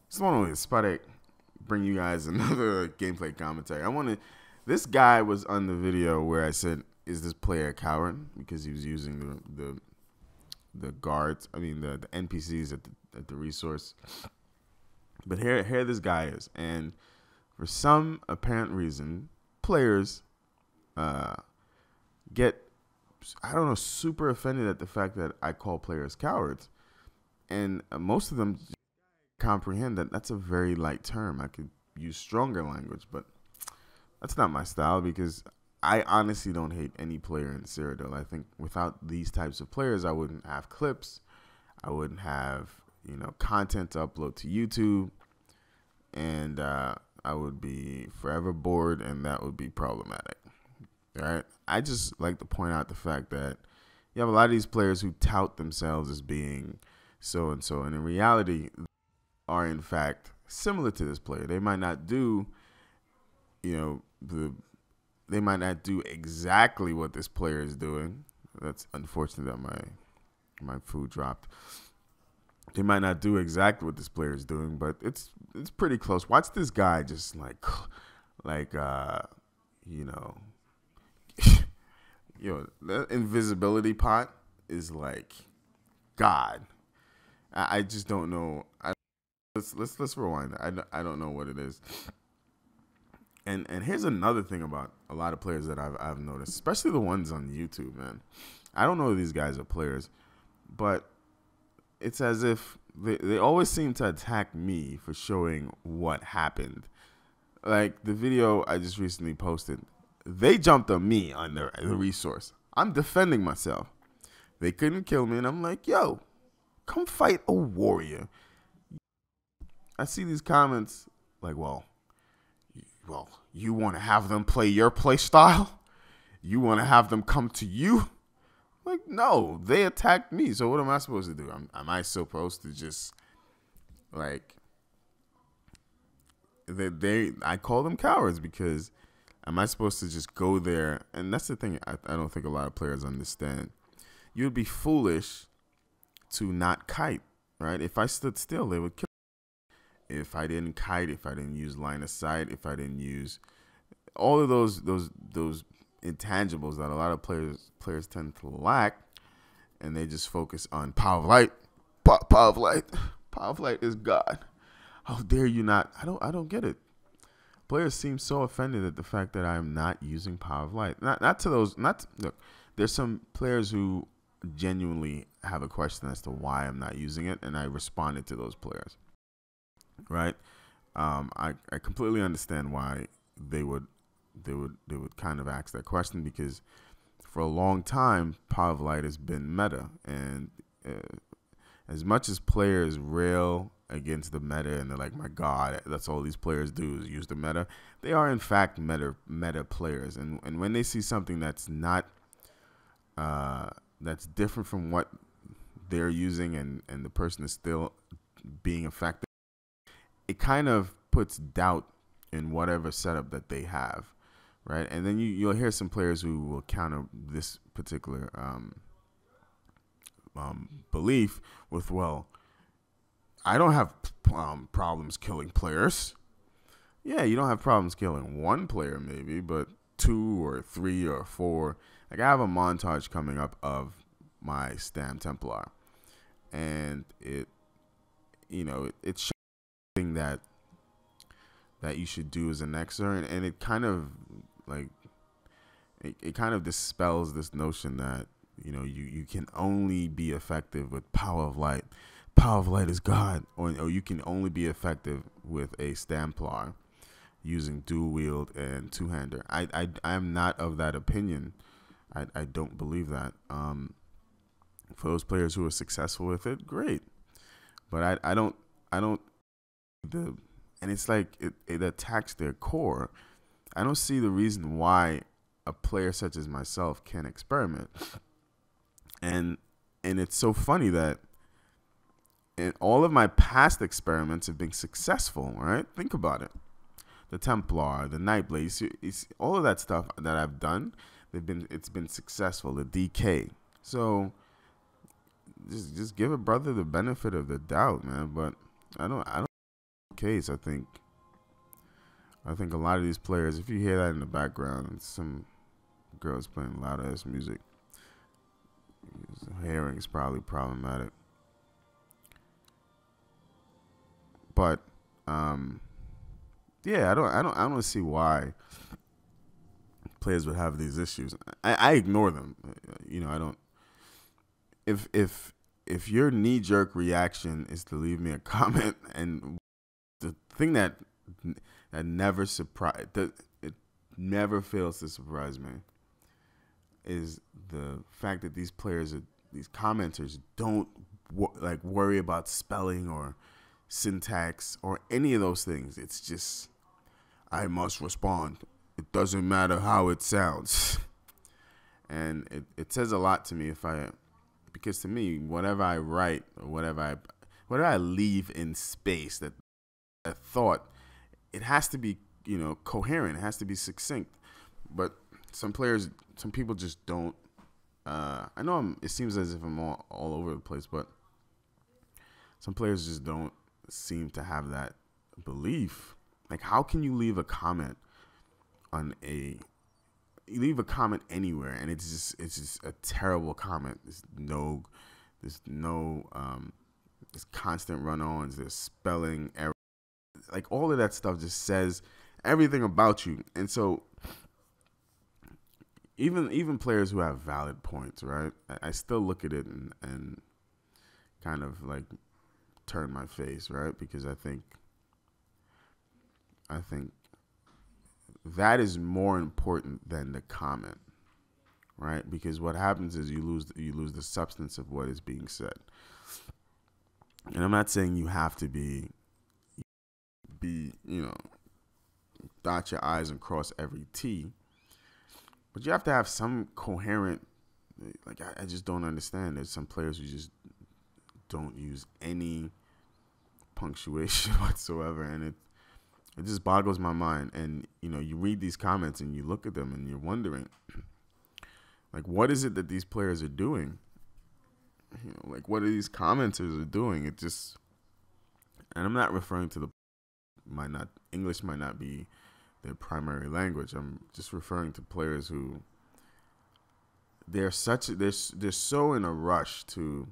Just want to Spadek bring you guys another gameplay commentary. This guy was on the video where I said, "Is this player a coward?" Because he was using the guards. I mean the NPCs at the resource. But here this guy is, and for some apparent reason, players get, I don't know, super offended at the fact that I call players cowards, and most of them comprehend that that's a very light term. I could use stronger language, but that's not my style, because I honestly don't hate any player in Cyrodiil. I think without these types of players, I wouldn't have clips. I wouldn't have, content to upload to YouTube, and I would be forever bored, and that would be problematic. All right. I just like to point out the fact that you have a lot of these players who tout themselves as being so and so, and in reality, are in fact similar to this player. They might not do, they might not do exactly what this player is doing. That's unfortunate that my food dropped. They might not do exactly what this player is doing, but it's pretty close. Watch this guy just the invisibility pot is like God. I just don't know. Let's rewind. I don't know what it is. And here's another thing about a lot of players that I've noticed, especially the ones on YouTube, man. I don't know if these guys are players, but it's as if they always seem to attack me for showing what happened. Like the video I just recently posted, they jumped on me on the resource. I'm defending myself. They couldn't kill me, and I'm like, yo, come fight a warrior. I see these comments like, well, you want to have them play your play style? You want to have them come to you? Like, no, they attacked me. So what am I supposed to do? Am I supposed to just, like, I call them cowards, because am I supposed to just go there? And that's the thing I don't think a lot of players understand. You would be foolish to not kite, right? If I stood still, they would kill me. If I didn't kite, if I didn't use line of sight, if I didn't use all of those intangibles that a lot of players tend to lack, and they just focus on power of light. Power of light. Power of light is God. How dare you not? I don't get it. Players seem so offended at the fact that I'm not using power of light. Look, there's some players who genuinely have a question as to why I'm not using it, and I responded to those players. Right? I completely understand why they would kind of ask that question, because for a long time, power of light has been meta, and as much as players rail against the meta and they're like, my God, that's all these players do is use the meta, they are in fact meta players, and when they see something that's not that's different from what they're using, and the person is still being effective, it kind of puts doubt in whatever setup that they have, right? And then you'll hear some players who will counter this particular belief with, well, I don't have problems killing players. Yeah, you don't have problems killing one player maybe, but 2 or 3 or 4. Like, I have a montage coming up of my Stam Templar, and it's something that you should do as an Xer, and it kind of it kind of dispels this notion that you can only be effective with power of light. Power of light is God, or you can only be effective with a Stamplar using dual wield and two-hander. I am not of that opinion. I don't believe that. For those players who are successful with it, great. But I don't. And it's like it attacks their core. I don't see the reason why a player such as myself can experiment. And it's so funny that all of my past experiments have been successful, right? Think about it. The Templar, the Nightblade, all of that stuff that I've done, it's been successful. The DK. So just give a brother the benefit of the doubt, man. But I don't case. I think a lot of these players, if you hear that in the background, some girls playing loud ass music, hearing is probably problematic. But yeah, I don't see why players would have these issues. I ignore them. You know, I don't. If your knee jerk reaction is to leave me a comment, and the thing that never it never fails to surprise me is the fact that these commenters don't worry about spelling or syntax or any of those things. It's just, I must respond. It doesn't matter how it sounds. And it says a lot to me because to me, whatever I write or whatever I leave in space, that thought, it has to be, coherent. It has to be succinct. But some people just don't. I know it seems as if I'm all over the place, but some players just don't seem to have that belief. Like, how can you leave a comment anywhere, and it's just a terrible comment. There's constant run-ons. There's spelling error. Like, all of that stuff just says everything about you. And so even players who have valid points, right? I still look at it and kind of like turn my face, right? Because I think that is more important than the comment, right? Because what happens is you lose the substance of what is being said. And I'm not saying you have to be dot your I's and cross every T, but you have to have some coherent. Like, I just don't understand. There's some players who just don't use any punctuation whatsoever, and it just boggles my mind. And you read these comments and you look at them and you're wondering, like, what is it that these players are doing? Like, what are these commenters are doing? It just, and I'm not referring to English might not be their primary language. I'm just referring to players who they're so in a rush to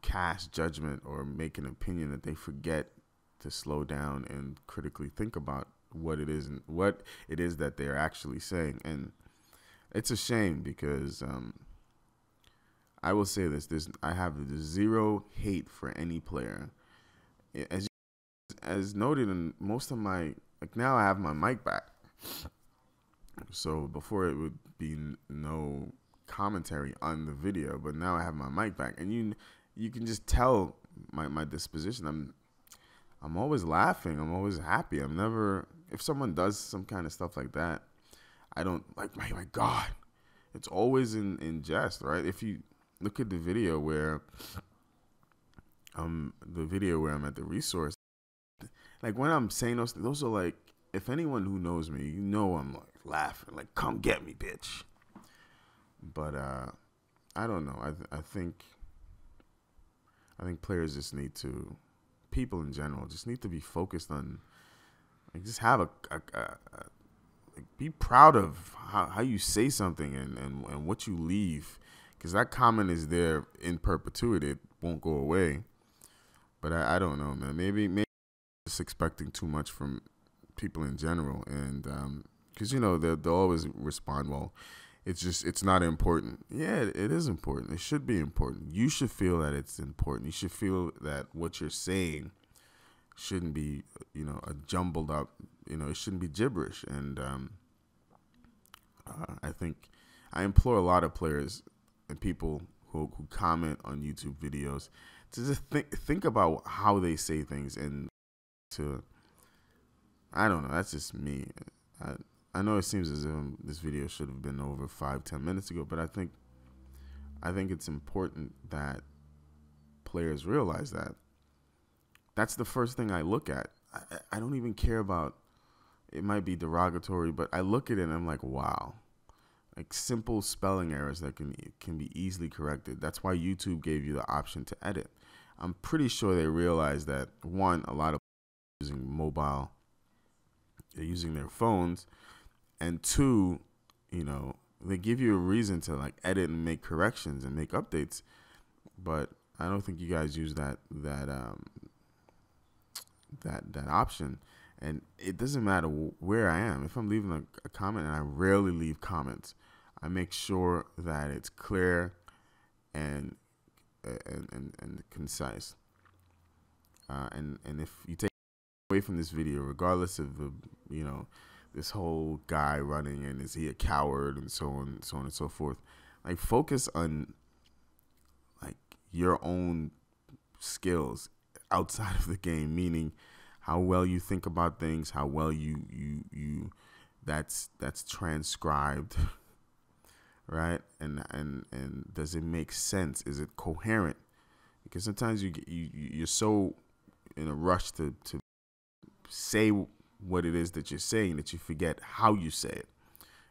cast judgment or make an opinion that they forget to slow down and critically think about what it is that they're actually saying. And it's a shame, because I will say this: I have zero hate for any player. As noted in most of my, like, now I have my mic back. So before it would be no commentary on the video, but now I have my mic back, and you can just tell my disposition. I'm always laughing. I'm always happy. I'm never, if someone does some kind of stuff like that, I don't like, my God. It's always in jest, right? If you look at the video where I'm at the resource, like, when I'm saying those are like, if anyone who knows me, I'm like laughing, like, come get me, bitch. But I don't know. I think players just need to, people in general, just need to be focused on, like, just have like, be proud of how you say something and what you leave, because that comment is there in perpetuity. It won't go away. But I don't know, man. Maybe just expecting too much from people in general, and because they'll always respond, well, it's not important. Yeah, it is important. It should be important. You should feel that it's important. You should feel that what you're saying shouldn't be a jumbled up, it shouldn't be gibberish. And I think I implore a lot of players and people who comment on YouTube videos to just think about how they say things, and I don't know, that's just me. I know it seems as if this video should have been over 5-10 minutes ago, but I think it's important that players realize that. That's the first thing I look at. I don't even care about, it might be derogatory, but I look at it and I'm like, wow. Like, simple spelling errors that can be easily corrected. That's why YouTube gave you the option to edit. I'm pretty sure they realize that, one, a lot of people are using mobile, they're using their phones, and two, they give you a reason to like edit and make corrections and make updates, but I don't think you guys use that option. And it doesn't matter where I am. If I'm leaving a comment, and I rarely leave comments, I make sure that it's clear and concise. And if you take away from this video, regardless of this whole guy running and is he a coward and so on and so forth, like focus on like your own skills outside of the game, meaning how well you think about things, how well you that's transcribed, right? And does it make sense? Is it coherent? Because sometimes you're so in a rush to say what it is that you're saying that you forget how you say it,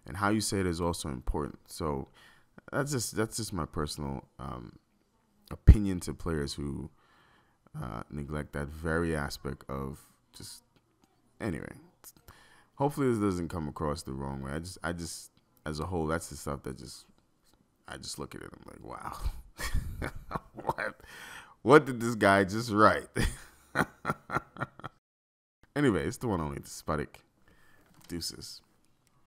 and how you say it is also important. So that's just my personal opinion to players who neglect that very aspect of just anyway. Hopefully this doesn't come across the wrong way. I just as a whole, that's the stuff that I just look at it. I'm like, wow, what did this guy just write? Anyway, it's the one only Despotic. Deuces.